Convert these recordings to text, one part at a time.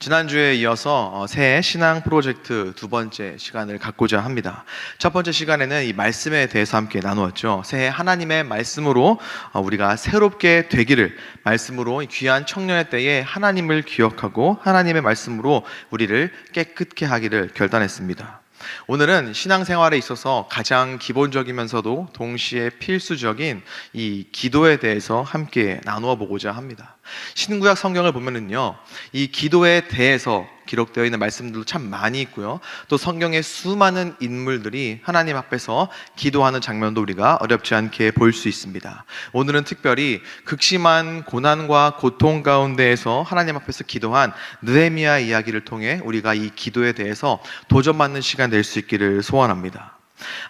지난주에 이어서 새해 신앙 프로젝트 두 번째 시간을 갖고자 합니다. 첫 번째 시간에는 이 말씀에 대해서 함께 나누었죠. 새해 하나님의 말씀으로 우리가 새롭게 되기를, 말씀으로 귀한 청년의 때에 하나님을 기억하고 하나님의 말씀으로 우리를 깨끗게 하기를 결단했습니다. 오늘은 신앙생활에 있어서 가장 기본적이면서도 동시에 필수적인 이 기도에 대해서 함께 나누어 보고자 합니다. 신구약 성경을 보면은요, 이 기도에 대해서 기록되어 있는 말씀들도 참 많이 있고요, 또 성경의 수많은 인물들이 하나님 앞에서 기도하는 장면도 우리가 어렵지 않게 볼 수 있습니다. 오늘은 특별히 극심한 고난과 고통 가운데에서 하나님 앞에서 기도한 느헤미야 이야기를 통해 우리가 이 기도에 대해서 도전받는 시간 될 수 있기를 소원합니다.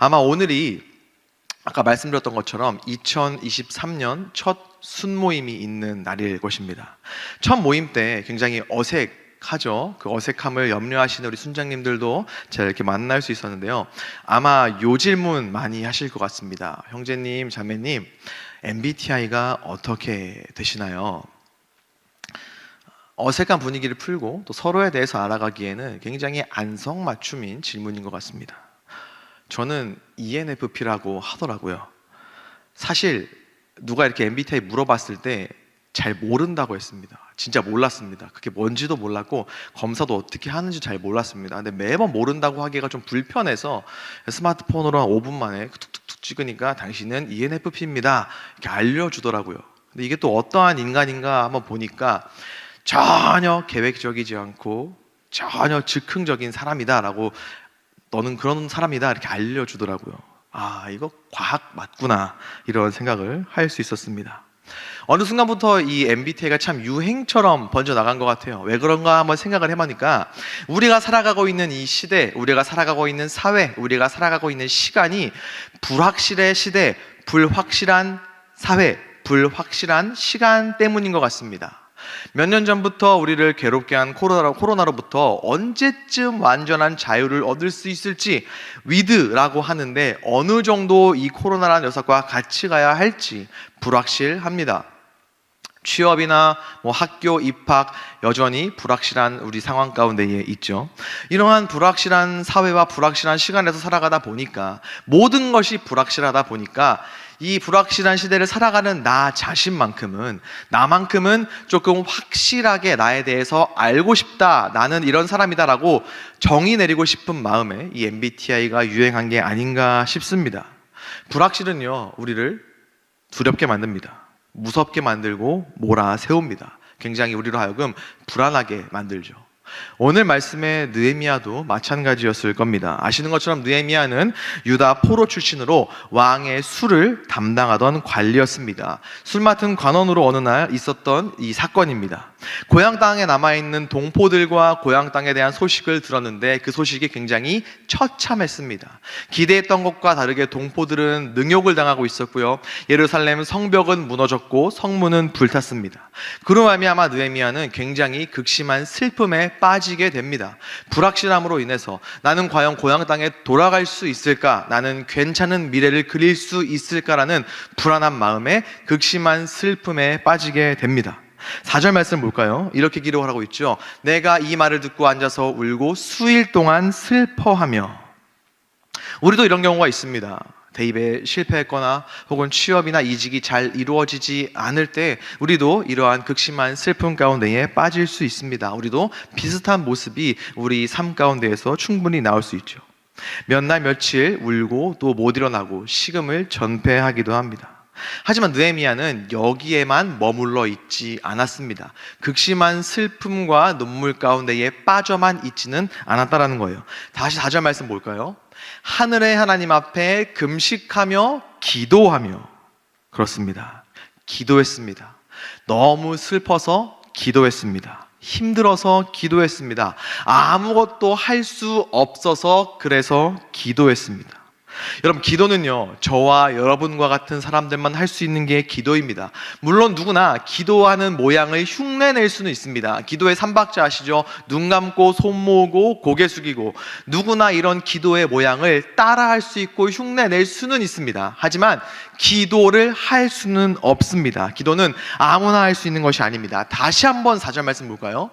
아마 오늘이 아까 말씀드렸던 것처럼 2023년 첫 순모임이 있는 날일 것입니다. 첫 모임 때 굉장히 어색하죠. 그 어색함을 염려하시는 우리 순장님들도 제가 이렇게 만날 수 있었는데요, 아마 요 질문 많이 하실 것 같습니다. 형제님, 자매님, MBTI가 어떻게 되시나요? 어색한 분위기를 풀고 또 서로에 대해서 알아가기에는 굉장히 안성맞춤인 질문인 것 같습니다. 저는 ENFP라고 하더라고요. 사실 누가 이렇게 MBTI 물어봤을 때 잘 모른다고 했습니다. 진짜 몰랐습니다. 그게 뭔지도 몰랐고 검사도 어떻게 하는지 잘 몰랐습니다. 근데 매번 모른다고 하기가 좀 불편해서 스마트폰으로 한 5분 만에 툭툭툭 찍으니까 당신은 ENFP입니다 이렇게 알려주더라고요. 근데 이게 또 어떠한 인간인가 한번 보니까 전혀 계획적이지 않고 전혀 즉흥적인 사람이다라고, 너는 그런 사람이다 이렇게 알려주더라고요. 아, 이거 과학 맞구나 이런 생각을 할 수 있었습니다. 어느 순간부터 이 MBTI가 참 유행처럼 번져나간 것 같아요. 왜 그런가 한번 생각을 해보니까 우리가 살아가고 있는 이 시대, 우리가 살아가고 있는 사회, 우리가 살아가고 있는 시간이 불확실의 시대, 불확실한 사회, 불확실한 시간 때문인 것 같습니다. 몇 년 전부터 우리를 괴롭게 한 코로나로부터 언제쯤 완전한 자유를 얻을 수 있을지 위드라고 하는데 어느 정도 이 코로나라는 녀석과 같이 가야 할지 불확실합니다. 취업이나 학교 입학 여전히 불확실한 우리 상황 가운데 있죠. 이러한 불확실한 사회와 불확실한 시간에서 살아가다 보니까, 모든 것이 불확실하다 보니까 이 불확실한 시대를 살아가는 나 자신만큼은, 나만큼은 조금 확실하게 나에 대해서 알고 싶다, 나는 이런 사람이다라고 정의 내리고 싶은 마음에 이 MBTI가 유행한 게 아닌가 싶습니다. 불확실은요, 우리를 두렵게 만듭니다. 무섭게 만들고 몰아세웁니다. 굉장히 우리로 하여금 불안하게 만들죠. 오늘 말씀의 느헤미야도 마찬가지였을 겁니다. 아시는 것처럼 느헤미야는 유다 포로 출신으로 왕의 술을 담당하던 관리였습니다. 술 맡은 관원으로 어느 날 있었던 이 사건입니다. 고향 땅에 남아있는 동포들과 고향 땅에 대한 소식을 들었는데 그 소식이 굉장히 처참했습니다. 기대했던 것과 다르게 동포들은 능욕을 당하고 있었고요, 예루살렘 성벽은 무너졌고 성문은 불탔습니다. 그로 말미암아 느헤미야는 굉장히 극심한 슬픔에 빠지게 됩니다. 불확실함으로 인해서 나는 과연 고향 땅에 돌아갈 수 있을까, 나는 괜찮은 미래를 그릴 수 있을까라는 불안한 마음에 극심한 슬픔에 빠지게 됩니다. 4절 말씀 볼까요? 이렇게 기록을 하고 있죠. 내가 이 말을 듣고 앉아서 울고 수일 동안 슬퍼하며. 우리도 이런 경우가 있습니다. 대입에 실패했거나 혹은 취업이나 이직이 잘 이루어지지 않을 때 우리도 이러한 극심한 슬픔 가운데에 빠질 수 있습니다. 우리도 비슷한 모습이 우리 삶 가운데에서 충분히 나올 수 있죠. 몇 날 며칠 울고 또 못 일어나고 식음을 전폐하기도 합니다. 하지만 느헤미야는 여기에만 머물러 있지 않았습니다. 극심한 슬픔과 눈물 가운데에 빠져만 있지는 않았다라는 거예요. 다시 4절 말씀 볼까요? 하늘의 하나님 앞에 금식하며 기도하며. 그렇습니다. 기도했습니다. 너무 슬퍼서 기도했습니다. 힘들어서 기도했습니다. 아무것도 할 수 없어서 그래서 기도했습니다. 여러분, 기도는요, 저와 여러분과 같은 사람들만 할 수 있는 게 기도입니다. 물론 누구나 기도하는 모양을 흉내낼 수는 있습니다. 기도의 3박자 아시죠? 눈 감고 손 모으고 고개 숙이고. 누구나 이런 기도의 모양을 따라할 수 있고 흉내낼 수는 있습니다. 하지만 기도를 할 수는 없습니다. 기도는 아무나 할 수 있는 것이 아닙니다. 다시 한번 4절 말씀 볼까요?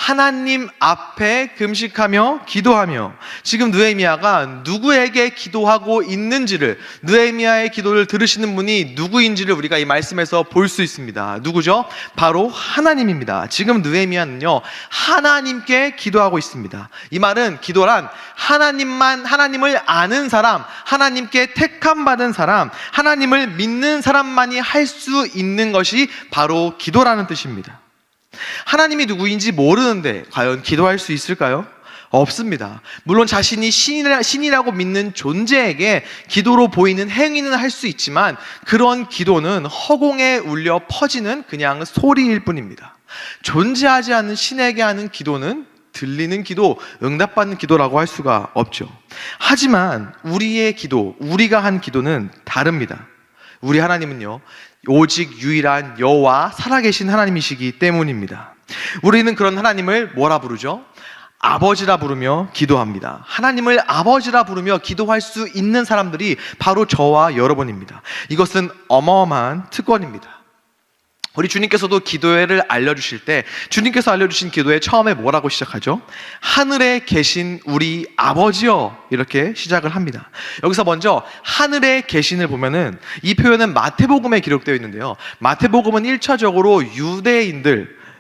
하나님 앞에 금식하며 기도하며, 지금 느헤미야가 누구에게 기도하고 있는지를, 느헤미야의 기도를 들으시는 분이 누구인지를 우리가 이 말씀에서 볼 수 있습니다. 누구죠? 바로 하나님입니다. 지금 느헤미야는요, 하나님께 기도하고 있습니다. 이 말은 기도란 하나님을 아는 사람, 하나님께 택함 받은 사람, 하나님을 믿는 사람만이 할 수 있는 것이 바로 기도라는 뜻입니다. 하나님이 누구인지 모르는데 과연 기도할 수 있을까요? 없습니다. 물론 자신이 신이라고 믿는 존재에게 기도로 보이는 행위는 할 수 있지만, 그런 기도는 허공에 울려 퍼지는 그냥 소리일 뿐입니다. 존재하지 않는 신에게 하는 기도는 들리는 기도, 응답받는 기도라고 할 수가 없죠. 하지만 우리의 기도, 우리가 한 기도는 다릅니다. 우리 하나님은요, 오직 유일한 여호와 살아계신 하나님이시기 때문입니다. 우리는 그런 하나님을 뭐라 부르죠? 아버지라 부르며 기도합니다. 하나님을 아버지라 부르며 기도할 수 있는 사람들이 바로 저와 여러분입니다. 이것은 어마어마한 특권입니다. 우리 주님께서도 기도회를 알려주실 때, 주님께서 알려주신 기도회 처음에 뭐라고 시작하죠? 하늘에 계신 우리 아버지여, 이렇게 시작을 합니다. 여기서 먼저 하늘에 계신을 보면은, 이 표현은 마태복음에 기록되어 있는데요, 마태복음은 1차적으로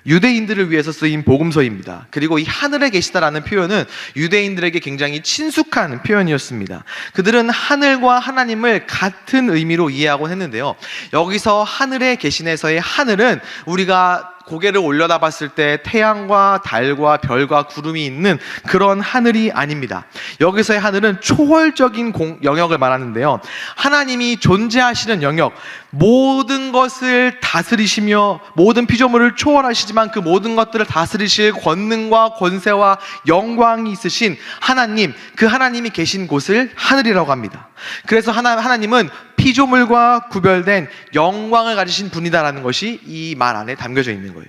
유대인들을 위해서 쓰인 복음서입니다. 그리고 이 하늘에 계시다라는 표현은 유대인들에게 굉장히 친숙한 표현이었습니다. 그들은 하늘과 하나님을 같은 의미로 이해하곤 했는데요, 여기서 하늘에 계신에서의 하늘은 우리가 고개를 올려다 봤을 때 태양과 달과 별과 구름이 있는 그런 하늘이 아닙니다. 여기서의 하늘은 초월적인 영역을 말하는데요, 하나님이 존재하시는 영역, 모든 것을 다스리시며 모든 피조물을 초월하시지만 그 모든 것들을 다스리실 권능과 권세와 영광이 있으신 하나님, 그 하나님이 계신 곳을 하늘이라고 합니다. 그래서 하나님은 피조물과 구별된 영광을 가지신 분이다라는 것이 이 말 안에 담겨져 있는 거예요.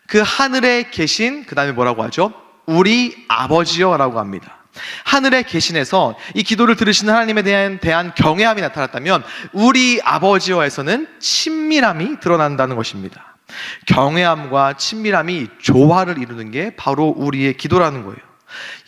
그 하늘에 계신, 그 다음에 뭐라고 하죠? 우리 아버지여 라고 합니다. 하늘에 계신에서 이 기도를 들으시는 하나님에 대한 경외함이 나타났다면, 우리 아버지여에서는 친밀함이 드러난다는 것입니다. 경외함과 친밀함이 조화를 이루는 게 바로 우리의 기도라는 거예요.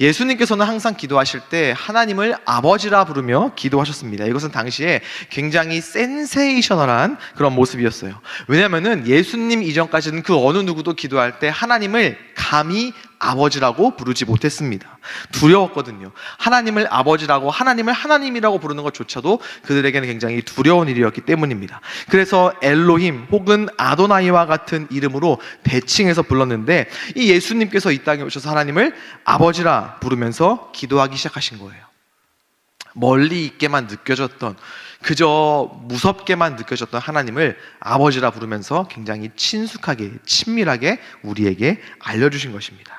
예수님께서는 항상 기도하실 때 하나님을 아버지라 부르며 기도하셨습니다. 이것은 당시에 굉장히 센세이셔널한 그런 모습이었어요. 왜냐하면 예수님 이전까지는 그 어느 누구도 기도할 때 하나님을 감히 아버지라고 부르지 못했습니다. 두려웠거든요. 하나님을 아버지라고, 하나님을 하나님이라고 부르는 것조차도 그들에게는 굉장히 두려운 일이었기 때문입니다. 그래서 엘로힘 혹은 아도나이와 같은 이름으로 대칭해서 불렀는데, 이 예수님께서 이 땅에 오셔서 하나님을 아버지라 부르면서 기도하기 시작하신 거예요. 멀리 있게만 느껴졌던, 그저 무섭게만 느껴졌던 하나님을 아버지라 부르면서 굉장히 친숙하게, 친밀하게 우리에게 알려주신 것입니다.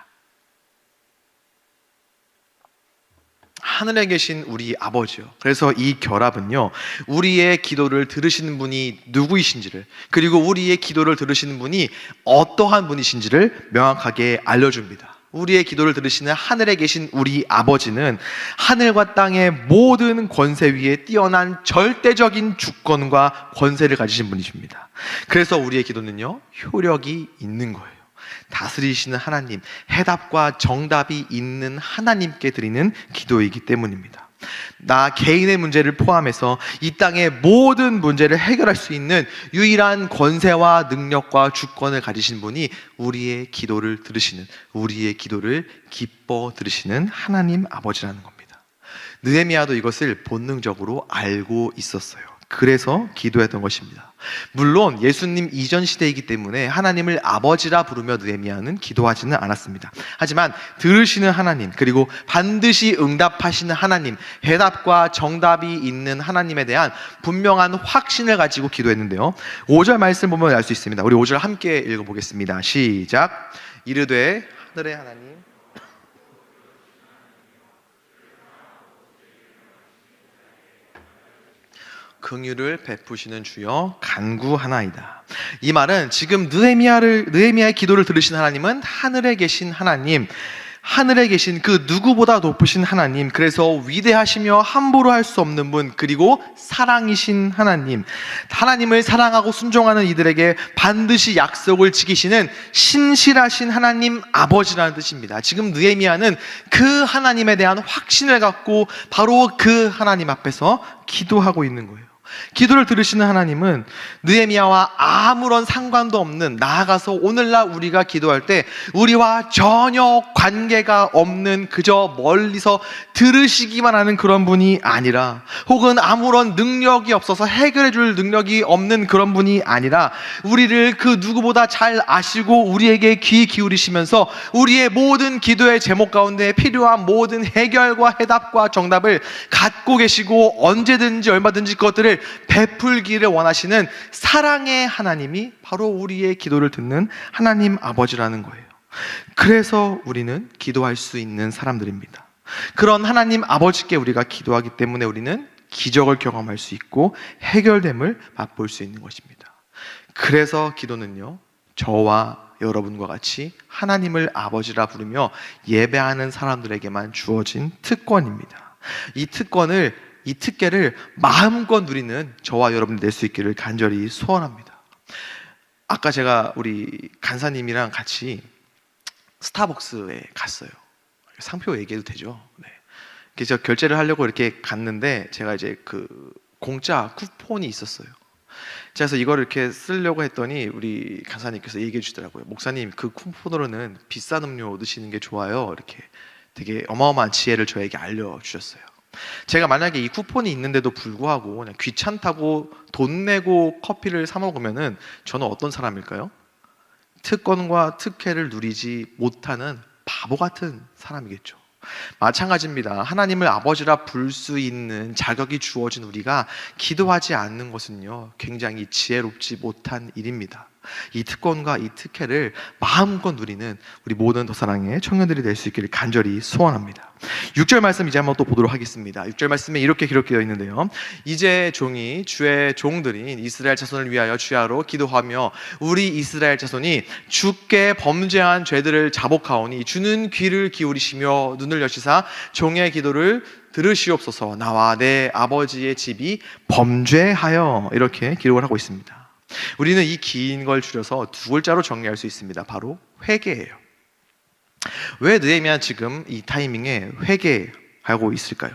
하늘에 계신 우리 아버지요. 그래서 이 결합은요, 우리의 기도를 들으시는 분이 누구이신지를, 그리고 우리의 기도를 들으시는 분이 어떠한 분이신지를 명확하게 알려줍니다. 우리의 기도를 들으시는 하늘에 계신 우리 아버지는 하늘과 땅의 모든 권세 위에 뛰어난 절대적인 주권과 권세를 가지신 분이십니다. 그래서 우리의 기도는요, 효력이 있는 거예요. 다스리시는 하나님, 해답과 정답이 있는 하나님께 드리는 기도이기 때문입니다. 나 개인의 문제를 포함해서 이 땅의 모든 문제를 해결할 수 있는 유일한 권세와 능력과 주권을 가지신 분이 우리의 기도를 들으시는, 우리의 기도를 기뻐 들으시는 하나님 아버지라는 겁니다. 느헤미야도 이것을 본능적으로 알고 있었어요. 그래서 기도했던 것입니다. 물론 예수님 이전 시대이기 때문에 하나님을 아버지라 부르며 느헤미야는 기도하지는 않았습니다. 하지만 들으시는 하나님, 그리고 반드시 응답하시는 하나님, 해답과 정답이 있는 하나님에 대한 분명한 확신을 가지고 기도했는데요, 5절 말씀 보면 알 수 있습니다. 우리 5절 함께 읽어보겠습니다. 시작. 이르되 하늘의 하나님, 긍휼을 베푸시는 주여 간구하나이다. 이 말은 지금 느헤미야의 기도를 들으신 하나님은 하늘에 계신 하나님, 하늘에 계신 그 누구보다 높으신 하나님, 그래서 위대하시며 함부로 할 수 없는 분, 그리고 사랑이신 하나님, 하나님을 사랑하고 순종하는 이들에게 반드시 약속을 지키시는 신실하신 하나님 아버지라는 뜻입니다. 지금 느헤미야는 그 하나님에 대한 확신을 갖고 바로 그 하나님 앞에서 기도하고 있는 거예요. 기도를 들으시는 하나님은 느헤미야와 아무런 상관도 없는, 나아가서 오늘날 우리가 기도할 때 우리와 전혀 관계가 없는, 그저 멀리서 들으시기만 하는 그런 분이 아니라, 혹은 아무런 능력이 없어서 해결해 줄 능력이 없는 그런 분이 아니라, 우리를 그 누구보다 잘 아시고 우리에게 귀 기울이시면서 우리의 모든 기도의 제목 가운데 필요한 모든 해결과 해답과 정답을 갖고 계시고 언제든지 얼마든지 그것들을 베풀기를 원하시는 사랑의 하나님이 바로 우리의 기도를 듣는 하나님 아버지라는 거예요. 그래서 우리는 기도할 수 있는 사람들입니다. 그런 하나님 아버지께 우리가 기도하기 때문에 우리는 기적을 경험할 수 있고 해결됨을 맛볼 수 있는 것입니다. 그래서 기도는요, 저와 여러분과 같이 하나님을 아버지라 부르며 예배하는 사람들에게만 주어진 특권입니다. 이 특권을 마음껏 누리는 저와 여러분 될 수 있기를 간절히 소원합니다. 아까 제가 우리 간사님이랑 같이 스타벅스에 갔어요. 상표 얘기해도 되죠? 네. 그래서 결제를 하려고 이렇게 갔는데 제가 이제 그 공짜 쿠폰이 있었어요. 그래서 이걸 이렇게 쓰려고 했더니 우리 간사님께서 얘기해 주시더라고요. 목사님, 그 쿠폰으로는 비싼 음료 드시는 게 좋아요. 이렇게 되게 어마어마한 지혜를 저에게 알려주셨어요. 제가 만약에 이 쿠폰이 있는데도 불구하고 그냥 귀찮다고 돈 내고 커피를 사 먹으면은 저는 어떤 사람일까요? 특권과 특혜를 누리지 못하는 바보 같은 사람이겠죠. 마찬가지입니다. 하나님을 아버지라 부를 수 있는 자격이 주어진 우리가 기도하지 않는 것은요, 굉장히 지혜롭지 못한 일입니다. 이 특권과 이 특혜를 마음껏 누리는 우리 모든 더 사랑의 청년들이 될 수 있기를 간절히 소원합니다. 6절 말씀 이제 한번 또 보도록 하겠습니다. 6절 말씀에 이렇게 기록되어 있는데요, 이제 종이 주의 종들인 이스라엘 자손을 위하여 주야로 기도하며 우리 이스라엘 자손이 주께 범죄한 죄들을 자복하오니 주는 귀를 기울이시며 눈을 여시사 종의 기도를 들으시옵소서. 나와 내 아버지의 집이 범죄하여, 이렇게 기록을 하고 있습니다. 우리는 이 긴 걸 줄여서 두 글자로 정리할 수 있습니다. 바로 회개예요. 왜 느헤미야 지금 이 타이밍에 회개하고 있을까요?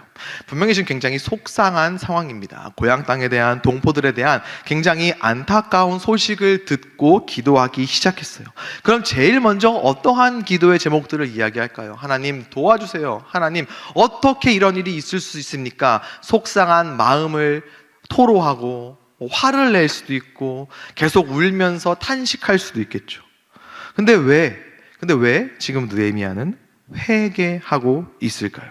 분명히 지금 굉장히 속상한 상황입니다. 고향 땅에 대한, 동포들에 대한 굉장히 안타까운 소식을 듣고 기도하기 시작했어요. 그럼 제일 먼저 어떠한 기도의 제목들을 이야기할까요? 하나님 도와주세요. 하나님, 어떻게 이런 일이 있을 수 있습니까? 속상한 마음을 토로하고 화를 낼 수도 있고 계속 울면서 탄식할 수도 있겠죠. 근데 왜 지금 느헤미야는 회개하고 있을까요?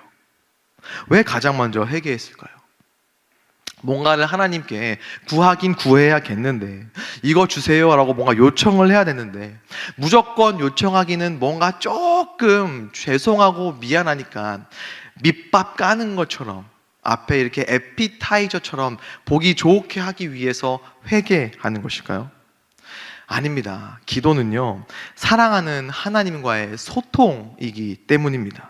왜 가장 먼저 회개했을까요? 뭔가를 하나님께 구하긴 구해야겠는데, 이거 주세요라고 뭔가 요청을 해야 되는데, 무조건 요청하기는 뭔가 조금 죄송하고 미안하니까 밑밥 까는 것처럼 앞에 이렇게 에피타이저처럼 보기 좋게 하기 위해서 회개하는 것일까요? 아닙니다. 기도는요, 사랑하는 하나님과의 소통이기 때문입니다.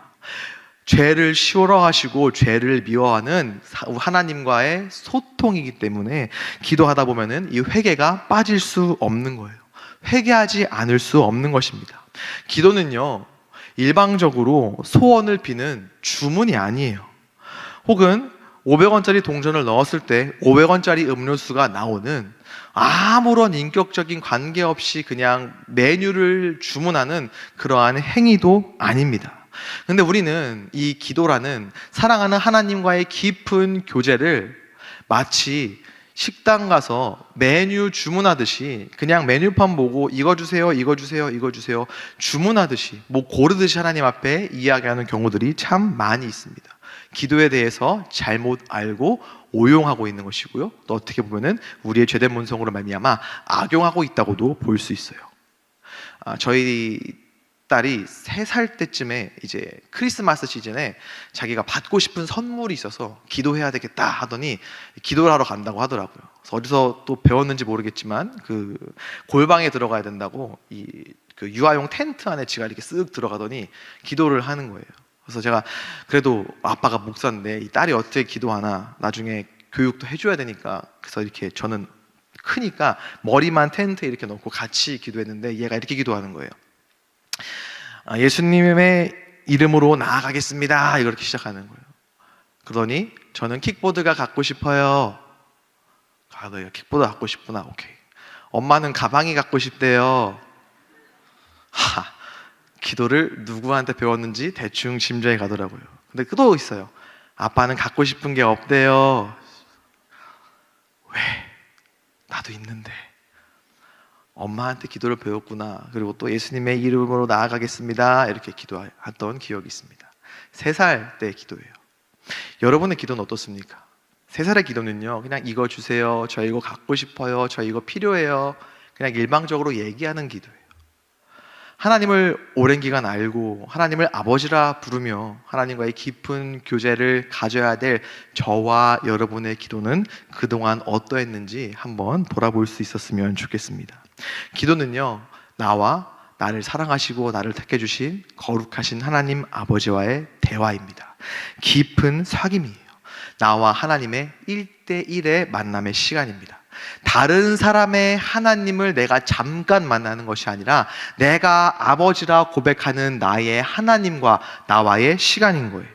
죄를 시원하시고 죄를 미워하는 하나님과의 소통이기 때문에 기도하다 보면은 이 회개가 빠질 수 없는 거예요. 회개하지 않을 수 없는 것입니다. 기도는요, 일방적으로 소원을 비는 주문이 아니에요. 혹은 500원짜리 동전을 넣었을 때 500원짜리 음료수가 나오는, 아무런 인격적인 관계없이 그냥 메뉴를 주문하는 그러한 행위도 아닙니다. 근데 우리는 이 기도라는 사랑하는 하나님과의 깊은 교제를 마치 식당 가서 메뉴 주문하듯이 그냥 메뉴판 보고 이거 주세요, 이거 주세요, 이거 주세요 주문하듯이 뭐 고르듯이 하나님 앞에 이야기하는 경우들이 참 많이 있습니다. 기도에 대해서 잘못 알고 오용하고 있는 것이고요, 또 어떻게 보면은 우리의 죄된 본성으로 말미암아 악용하고 있다고도 볼 수 있어요. 저희 딸이 3살 때쯤에 이제 크리스마스 시즌에 자기가 받고 싶은 선물이 있어서 기도해야 되겠다 하더니 기도를 하러 간다고 하더라고요. 그래서 어디서 또 배웠는지 모르겠지만 그 골방에 들어가야 된다고 그 유아용 텐트 안에 지가 이렇게 쓱 들어가더니 기도를 하는 거예요. 그래서 제가 그래도 아빠가 목사인데 이 딸이 어떻게 기도하나 나중에 교육도 해줘야 되니까 그래서 이렇게 저는 크니까 머리만 텐트에 이렇게 넣고 같이 기도했는데 얘가 이렇게 기도하는 거예요. 예수님의 이름으로 나아가겠습니다. 이렇게 시작하는 거예요. 그러더니 저는 킥보드가 갖고 싶어요. 너희가 킥보드 갖고 싶구나. 오케이. 엄마는 가방이 갖고 싶대요. 기도를 누구한테 배웠는지 대충 짐작이 가더라고요. 근데 또 있어요. 아빠는 갖고 싶은 게 없대요. 왜? 나도 있는데. 엄마한테 기도를 배웠구나. 그리고 또 예수님의 이름으로 나아가겠습니다. 이렇게 기도했던 기억이 있습니다. 3살 때 기도예요. 여러분의 기도는 어떻습니까? 3살의 기도는요, 그냥 이거 주세요. 저 이거 갖고 싶어요. 저 이거 필요해요. 그냥 일방적으로 얘기하는 기도예요. 하나님을 오랜 기간 알고 하나님을 아버지라 부르며 하나님과의 깊은 교제를 가져야 될 저와 여러분의 기도는 그동안 어떠했는지 한번 돌아볼 수 있었으면 좋겠습니다. 기도는요, 나와 나를 사랑하시고 나를 택해 주신 거룩하신 하나님 아버지와의 대화입니다. 깊은 사귐이에요. 나와 하나님의 1대1의 만남의 시간입니다. 다른 사람의 하나님을 내가 잠깐 만나는 것이 아니라 내가 아버지라 고백하는 나의 하나님과 나와의 시간인 거예요.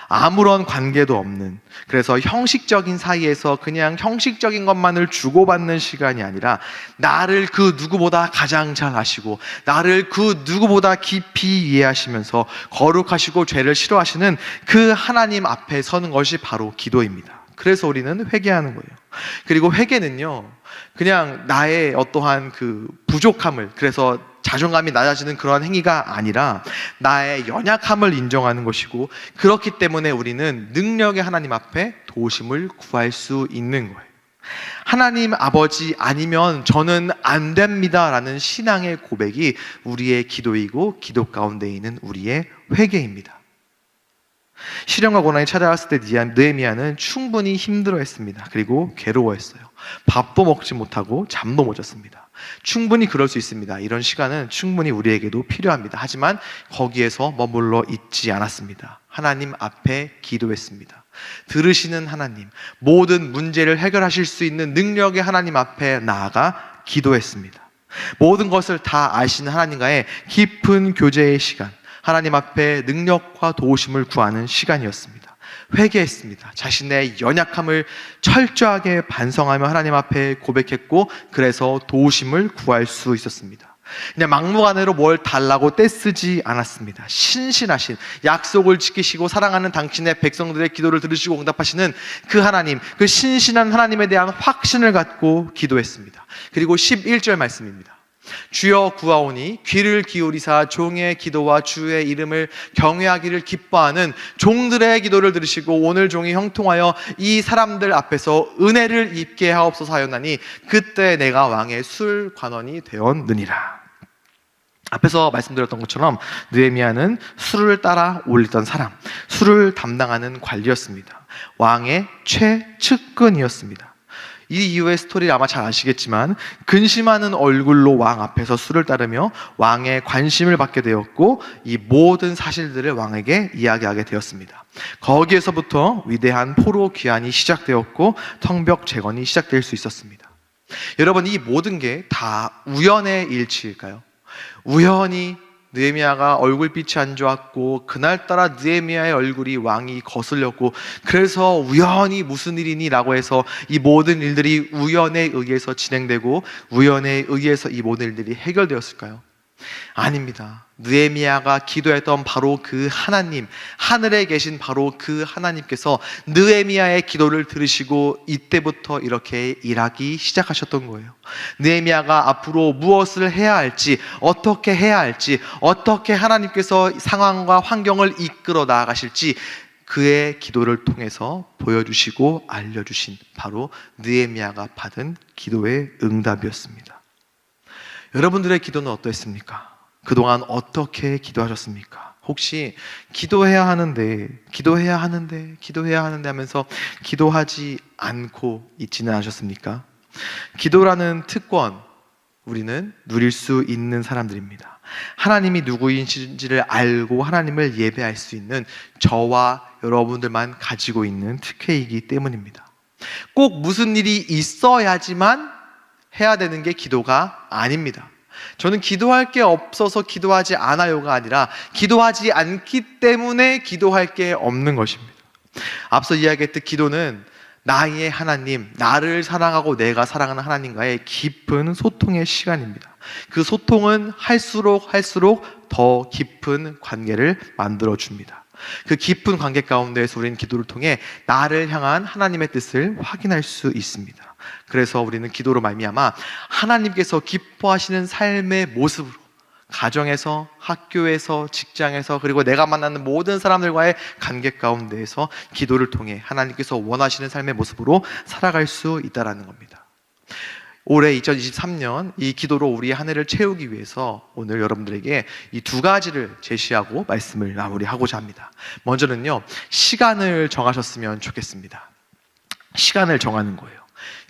아무런 관계도 없는, 그래서 형식적인 사이에서 그냥 형식적인 것만을 주고받는 시간이 아니라 나를 그 누구보다 가장 잘 아시고 나를 그 누구보다 깊이 이해하시면서 거룩하시고 죄를 싫어하시는 그 하나님 앞에 서는 것이 바로 기도입니다. 그래서 우리는 회개하는 거예요. 그리고 회개는요, 그냥 나의 어떠한 그 부족함을, 그래서 자존감이 낮아지는 그런 행위가 아니라 나의 연약함을 인정하는 것이고, 그렇기 때문에 우리는 능력의 하나님 앞에 도우심을 구할 수 있는 거예요. 하나님 아버지 아니면 저는 안 됩니다 라는 신앙의 고백이 우리의 기도이고 기도 가운데 있는 우리의 회개입니다. 시련과 고난이 찾아왔을 때 느헤미야는 충분히 힘들어했습니다. 그리고 괴로워했어요. 밥도 먹지 못하고 잠도 못 잤습니다. 충분히 그럴 수 있습니다. 이런 시간은 충분히 우리에게도 필요합니다. 하지만 거기에서 머물러 있지 않았습니다. 하나님 앞에 기도했습니다. 들으시는 하나님, 모든 문제를 해결하실 수 있는 능력의 하나님 앞에 나아가 기도했습니다. 모든 것을 다 아시는 하나님과의 깊은 교제의 시간, 하나님 앞에 능력과 도우심을 구하는 시간이었습니다. 회개했습니다. 자신의 연약함을 철저하게 반성하며 하나님 앞에 고백했고, 그래서 도우심을 구할 수 있었습니다. 그냥 막무가내로 뭘 달라고 떼쓰지 않았습니다. 신실하신, 약속을 지키시고 사랑하는 당신의 백성들의 기도를 들으시고 응답하시는 그 하나님, 그 신실한 하나님에 대한 확신을 갖고 기도했습니다. 그리고 11절 말씀입니다. 주여 구하오니 귀를 기울이사 종의 기도와 주의 이름을 경외하기를 기뻐하는 종들의 기도를 들으시고 오늘 종이 형통하여 이 사람들 앞에서 은혜를 입게 하옵소서 하였나니 그때 내가 왕의 술 관원이 되었느니라. 앞에서 말씀드렸던 것처럼 느헤미야는 술을 따라 올리던 사람, 술을 담당하는 관리였습니다. 왕의 최측근이었습니다. 이 이후의 스토리를 아마 잘 아시겠지만 근심하는 얼굴로 왕 앞에서 술을 따르며 왕의 관심을 받게 되었고, 이 모든 사실들을 왕에게 이야기하게 되었습니다. 거기에서부터 위대한 포로 귀환이 시작되었고 성벽 재건이 시작될 수 있었습니다. 여러분, 이 모든 게 다 우연의 일치일까요? 우연히 느헤미야가 얼굴빛이 안 좋았고 그날따라 느헤미야의 얼굴이 왕이 거슬렸고 그래서 우연히 무슨 일이니? 라고 해서 이 모든 일들이 우연에 의해서 진행되고 우연에 의해서 이 모든 일들이 해결되었을까요? 아닙니다. 느헤미야가 기도했던 바로 그 하나님, 하늘에 계신 바로 그 하나님께서 느헤미야의 기도를 들으시고 이때부터 이렇게 일하기 시작하셨던 거예요. 느헤미야가 앞으로 무엇을 해야 할지, 어떻게 해야 할지, 어떻게 하나님께서 상황과 환경을 이끌어 나아가실지 그의 기도를 통해서 보여주시고 알려주신 바로 느헤미야가 받은 기도의 응답이었습니다. 여러분들의 기도는 어떠했습니까? 그동안 어떻게 기도하셨습니까? 혹시 기도해야 하는데 하면서 기도하지 않고 있지는 않으셨습니까? 기도라는 특권, 우리는 누릴 수 있는 사람들입니다. 하나님이 누구인지를 알고 하나님을 예배할 수 있는 저와 여러분들만 가지고 있는 특혜이기 때문입니다. 꼭 무슨 일이 있어야지만 해야 되는 게 기도가 아닙니다. 저는 기도할 게 없어서 기도하지 않아요가 아니라 기도하지 않기 때문에 기도할 게 없는 것입니다. 앞서 이야기했듯 기도는 나의 하나님, 나를 사랑하고 내가 사랑하는 하나님과의 깊은 소통의 시간입니다. 그 소통은 할수록 더 깊은 관계를 만들어줍니다. 그 깊은 관계 가운데에서 우리는 기도를 통해 나를 향한 하나님의 뜻을 확인할 수 있습니다. 그래서 우리는 기도로 말미암아 하나님께서 기뻐하시는 삶의 모습으로 가정에서, 학교에서, 직장에서, 그리고 내가 만나는 모든 사람들과의 관계 가운데에서 기도를 통해 하나님께서 원하시는 삶의 모습으로 살아갈 수 있다는 겁니다. 올해 2023년 이 기도로 우리 한 해를 채우기 위해서 오늘 여러분들에게 이 두 가지를 제시하고 말씀을 마무리하고자 합니다. 먼저는요, 시간을 정하셨으면 좋겠습니다. 시간을 정하는 거예요.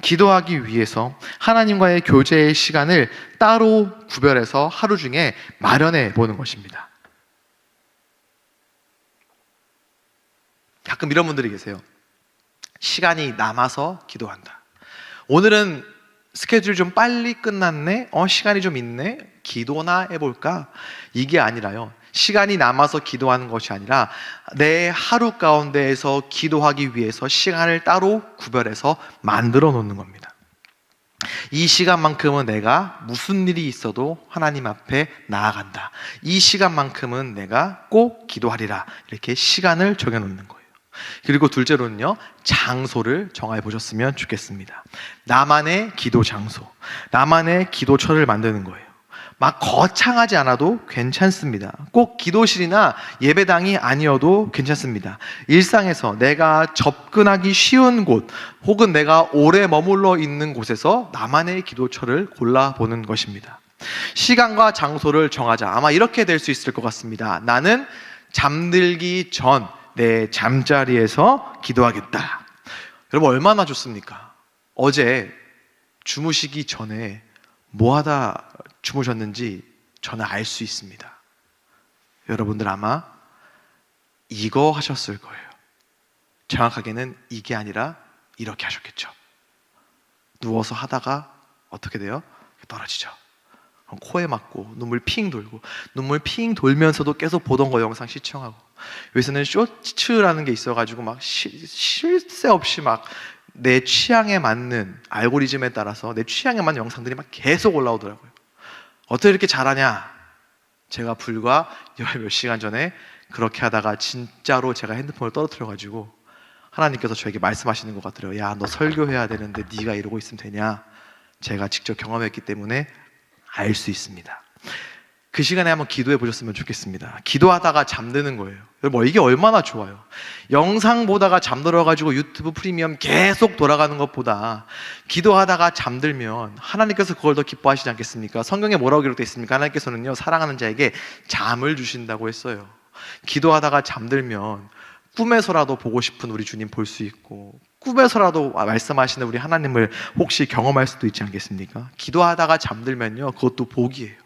기도하기 위해서 하나님과의 교제의 시간을 따로 구별해서 하루 중에 마련해 보는 것입니다. 가끔 이런 분들이 계세요. 시간이 남아서 기도한다. 오늘은 스케줄이 좀 빨리 끝났네? 시간이 좀 있네? 기도나 해볼까? 이게 아니라요, 시간이 남아서 기도하는 것이 아니라 내 하루 가운데에서 기도하기 위해서 시간을 따로 구별해서 만들어 놓는 겁니다. 이 시간만큼은 내가 무슨 일이 있어도 하나님 앞에 나아간다. 이 시간만큼은 내가 꼭 기도하리라. 이렇게 시간을 정해놓는 거예요. 그리고 둘째로는요, 장소를 정해 보셨으면 좋겠습니다. 나만의 기도 장소, 나만의 기도처를 만드는 거예요. 막 거창하지 않아도 괜찮습니다. 꼭 기도실이나 예배당이 아니어도 괜찮습니다. 일상에서 내가 접근하기 쉬운 곳, 혹은 내가 오래 머물러 있는 곳에서 나만의 기도처를 골라보는 것입니다. 시간과 장소를 정하자. 아마 이렇게 될 수 있을 것 같습니다. 나는 잠들기 전 내 잠자리에서 기도하겠다. 여러분, 얼마나 좋습니까? 어제 주무시기 전에 뭐 하다 주무셨는지 저는 알 수 있습니다. 여러분들 아마 이거 하셨을 거예요. 정확하게는 이게 아니라 이렇게 하셨겠죠. 누워서 하다가 어떻게 돼요? 떨어지죠. 코에 맞고 눈물 핑 돌고, 눈물 핑 돌면서도 계속 보던 거 영상 시청하고, 여기서는 쇼츠라는 게 있어가지고 막 쉴 새 없이 막 내 취향에 맞는 알고리즘에 따라서 내 취향에 맞는 영상들이 막 계속 올라오더라고요. 어떻게 이렇게 잘하냐? 제가 불과 몇 시간 전에 그렇게 하다가 진짜로 제가 핸드폰을 떨어뜨려가지고 하나님께서 저에게 말씀하시는 것 같더래요. 야, 너 설교해야 되는데 네가 이러고 있으면 되냐? 제가 직접 경험했기 때문에 알 수 있습니다. 그 시간에 한번 기도해 보셨으면 좋겠습니다. 기도하다가 잠드는 거예요. 여러분, 이게 얼마나 좋아요. 영상 보다가 잠들어가지고 유튜브 프리미엄 계속 돌아가는 것보다 기도하다가 잠들면 하나님께서 그걸 더 기뻐하시지 않겠습니까? 성경에 뭐라고 기록되어 있습니까? 하나님께서는요, 사랑하는 자에게 잠을 주신다고 했어요. 기도하다가 잠들면 꿈에서라도 보고 싶은 우리 주님 볼 수 있고, 꿈에서라도 말씀하시는 우리 하나님을 혹시 경험할 수도 있지 않겠습니까? 기도하다가 잠들면요, 그것도 복이에요.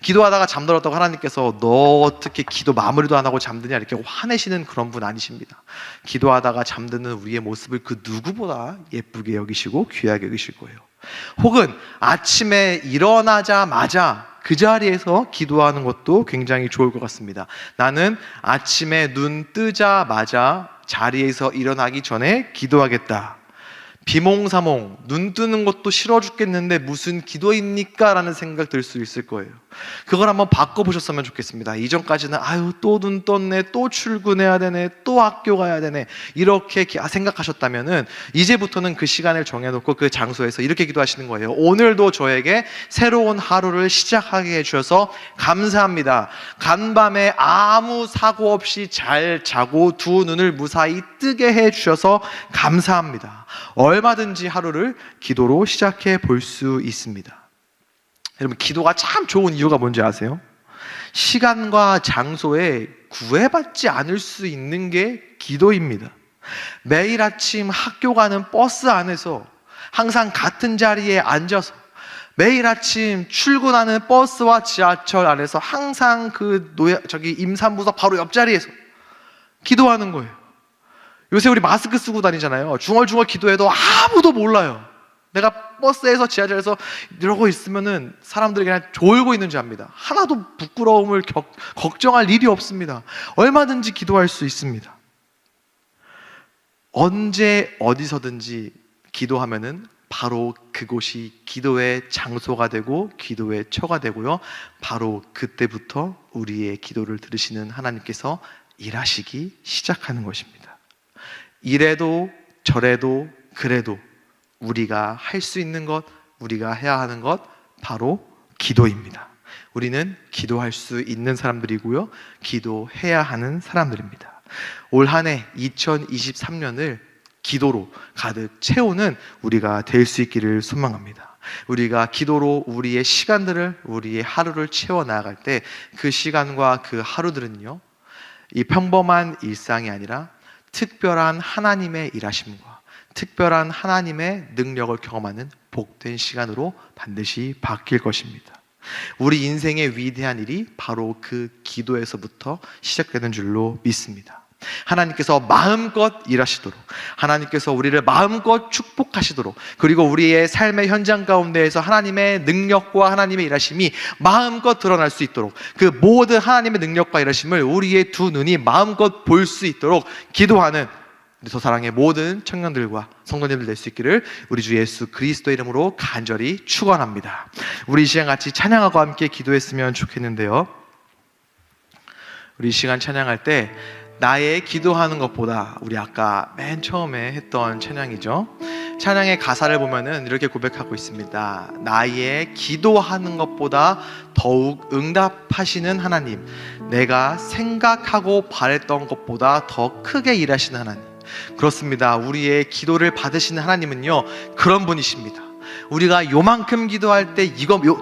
기도하다가 잠들었다고 하나님께서 너 어떻게 기도 마무리도 안 하고 잠드냐 이렇게 화내시는 그런 분 아니십니다. 기도하다가 잠드는 우리의 모습을 그 누구보다 예쁘게 여기시고 귀하게 여기실 거예요. 혹은 아침에 일어나자마자 그 자리에서 기도하는 것도 굉장히 좋을 것 같습니다. 나는 아침에 눈 뜨자마자 자리에서 일어나기 전에 기도하겠다. 비몽사몽 눈 뜨는 것도 싫어 죽겠는데 무슨 기도입니까? 라는 생각 들 수 있을 거예요. 그걸 한번 바꿔보셨으면 좋겠습니다. 이전까지는 또 눈 떴네, 또 출근해야 되네, 또 학교 가야 되네, 이렇게 생각하셨다면은 이제부터는 그 시간을 정해놓고 그 장소에서 이렇게 기도하시는 거예요. 오늘도 저에게 새로운 하루를 시작하게 해주셔서 감사합니다. 간밤에 아무 사고 없이 잘 자고 두 눈을 무사히 뜨게 해주셔서 감사합니다. 얼마든지 하루를 기도로 시작해 볼 수 있습니다. 여러분, 기도가 참 좋은 이유가 뭔지 아세요? 시간과 장소에 구애받지 않을 수 있는 게 기도입니다. 매일 아침 학교 가는 버스 안에서 항상 같은 자리에 앉아서 매일 아침 출근하는 버스와 지하철 안에서 항상 임산부서 바로 옆자리에서 기도하는 거예요. 요새 우리 마스크 쓰고 다니잖아요. 중얼중얼 기도해도 아무도 몰라요. 내가 버스에서 지하철에서 이러고 있으면은 사람들이 그냥 졸고 있는 줄 압니다. 하나도 부끄러움을 걱정할 일이 없습니다. 얼마든지 기도할 수 있습니다. 언제 어디서든지 기도하면은 바로 그곳이 기도의 장소가 되고 기도의 처가 되고요. 바로 그때부터 우리의 기도를 들으시는 하나님께서 일하시기 시작하는 것입니다. 이래도 저래도 그래도 우리가 할 수 있는 것, 우리가 해야 하는 것 바로 기도입니다. 우리는 기도할 수 있는 사람들이고요. 기도해야 하는 사람들입니다. 올 한 해 2023년을 기도로 가득 채우는 우리가 될 수 있기를 소망합니다. 우리가 기도로 우리의 시간들을, 우리의 하루를 채워 나아갈 때 그 시간과 그 하루들은요, 이 평범한 일상이 아니라 특별한 하나님의 일하심과 특별한 하나님의 능력을 경험하는 복된 시간으로 반드시 바뀔 것입니다. 우리 인생의 위대한 일이 바로 그 기도에서부터 시작되는 줄로 믿습니다. 하나님께서 마음껏 일하시도록, 하나님께서 우리를 마음껏 축복하시도록, 그리고 우리의 삶의 현장 가운데에서 하나님의 능력과 하나님의 일하심이 마음껏 드러날 수 있도록, 그 모든 하나님의 능력과 일하심을 우리의 두 눈이 마음껏 볼 수 있도록 기도하는 더 사랑의 모든 청년들과 성도님들 될 수 있기를 우리 주 예수 그리스도 이름으로 간절히 축원합니다. 우리 이 시간 같이 찬양하고 함께 기도했으면 좋겠는데요, 우리 이 시간 찬양할 때 나의 기도하는 것보다, 우리 아까 맨 처음에 했던 찬양이죠. 찬양의 가사를 보면은 이렇게 고백하고 있습니다. 나의 기도하는 것보다 더욱 응답하시는 하나님, 내가 생각하고 바랬던 것보다 더 크게 일하시는 하나님. 그렇습니다. 우리의 기도를 받으시는 하나님은요, 그런 분이십니다. 우리가 요만큼 기도할 때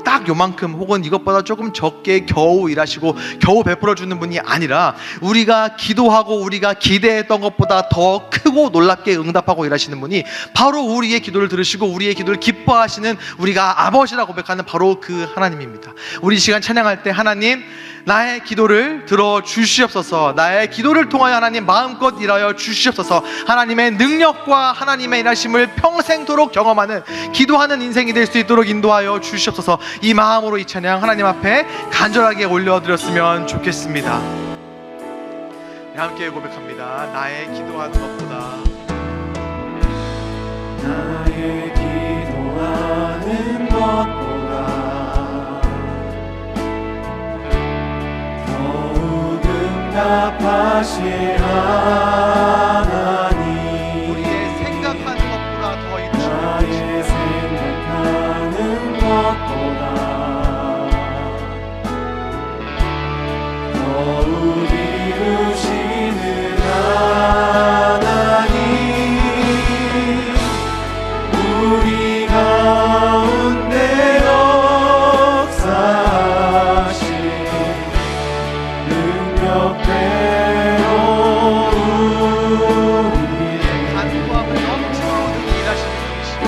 딱 요만큼 혹은 이것보다 조금 적게 겨우 일하시고 겨우 베풀어 주는 분이 아니라, 우리가 기도하고 우리가 기대했던 것보다 더 크고 놀랍게 응답하고 일하시는 분이 바로 우리의 기도를 들으시고 우리의 기도를 기뻐하시는, 우리가 아버지라고 고백하는 바로 그 하나님입니다. 우리 시간 찬양할 때 하나님, 나의 기도를 들어주시옵소서. 나의 기도를 통하여 하나님 마음껏 일하여 주시옵소서. 하나님의 능력과 하나님의 일하심을 평생도록 경험하는 기도하는 인생이 될 수 있도록 인도하여 주시옵소서. 이 마음으로 이 찬양 하나님 앞에 간절하게 올려드렸으면 좋겠습니다. 함께 고백합니다. 나의 기도하는 것보다, 나의 기도하는 것보다 응답하실 하나님, 우리의 생각하는 것보다 더 이루시는, 나의 생각하는 것보다 더욱 이루시는 하나님, 우리 가운데 역사하신 능력대로 우리의 간구함을 넘치도록 일하시는 분이시다.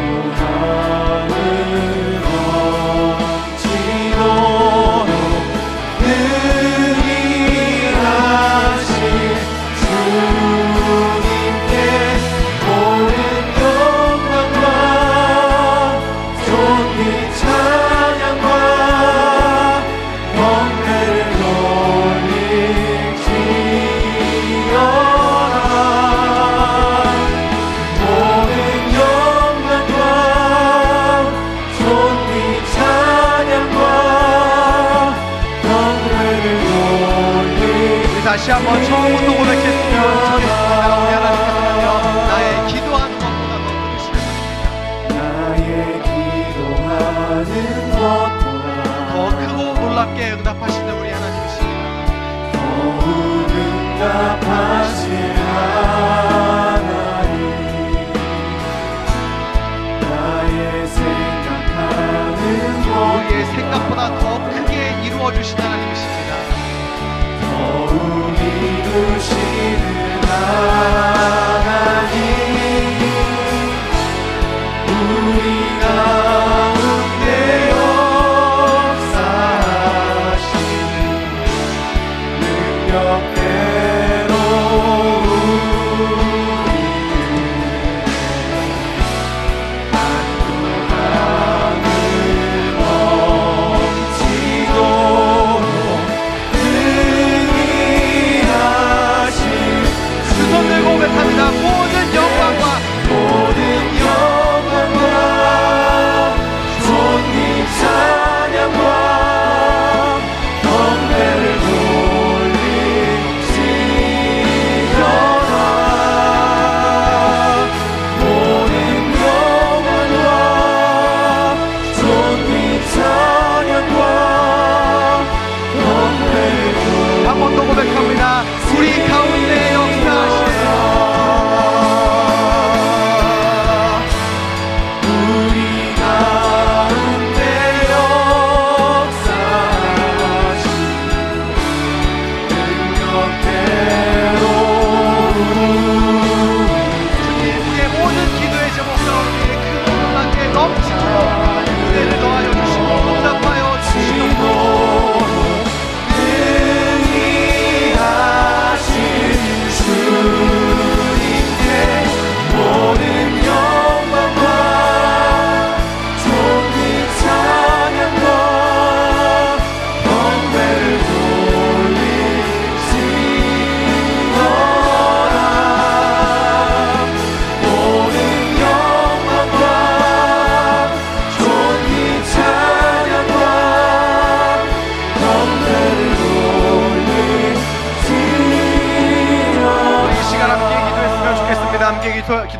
간구함을 넘치도록 능히 하실 주님께 모든 영광과 존귀 찬양과 경배를 돌릴지어다. 모든 영광과 존귀 찬양과 경배를 돌릴지어다. 우리 다시 한번 처음부터 고백했으면 좋겠습니다. 우리 하나님께서는요, 나의 기도하는 것보다 더 들으시는, 나의 기도하는 것보다 더 크고 놀랍게 응답하시는 우리 하나님이십니다. 더욱 응답하실 하나님, 나의 생각하는 우리의 생각보다 더 크게 이루어 주신 하나님.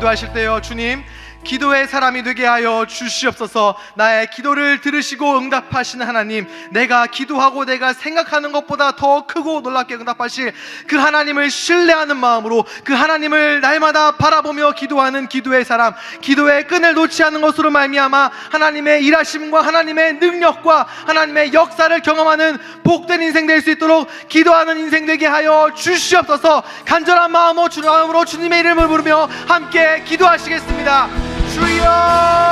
기도하실 때요, 주님, 기도의 사람이 되게 하여 주시옵소서. 나의 기도를 들으시고 응답하시는 하나님, 내가 기도하고 내가 생각하는 것보다 더 크고 놀랍게 응답하실 그 하나님을 신뢰하는 마음으로 그 하나님을 날마다 바라보며 기도하는 기도의 사람, 기도의 끈을 놓지 않는 것으로 말미암아 하나님의 일하심과 하나님의 능력과 하나님의 역사를 경험하는 복된 인생 될 수 있도록 기도하는 인생 되게 하여 주시옵소서. 간절한 마음으로 주님의 이름을 부르며 함께 기도하시겠습니다. 주여!